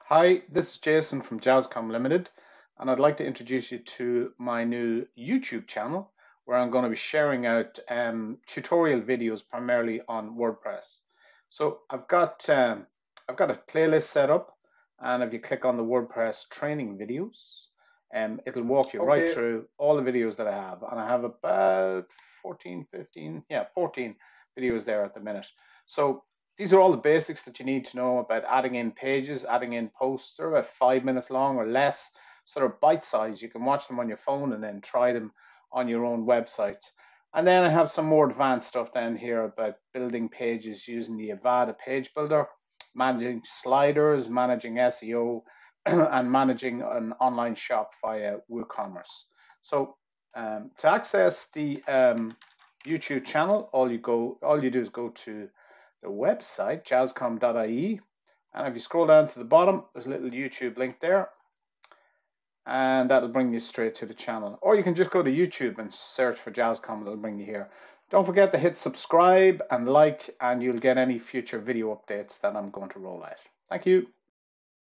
Hi, this is Jason from Jascom Limited, and I'd like to introduce you to my new YouTube channel where I'm going to be sharing out tutorial videos primarily on WordPress. So I've got a playlist set up, and if you click on the WordPress training videos, it'll walk you right Okay, through all the videos that I have, and I have about 14, 15, 14 videos there at the minute. So these are all the basics that you need to know about adding in pages, adding in posts. They're about 5 minutes long or less, sort of bite size. You can watch them on your phone and then try them on your own website. And then I have some more advanced stuff down here about building pages using the Avada page builder, managing sliders, managing SEO, and managing an online shop via WooCommerce. So to access the YouTube channel, all you do is go to the website jascom.ie, and if you scroll down to the bottom, there's a little YouTube link there, and that'll bring you straight to the channel. Or you can just go to YouTube and search for Jascom, it'll bring you here. Don't forget to hit subscribe and like, and you'll get any future video updates that I'm going to roll out. Thank you.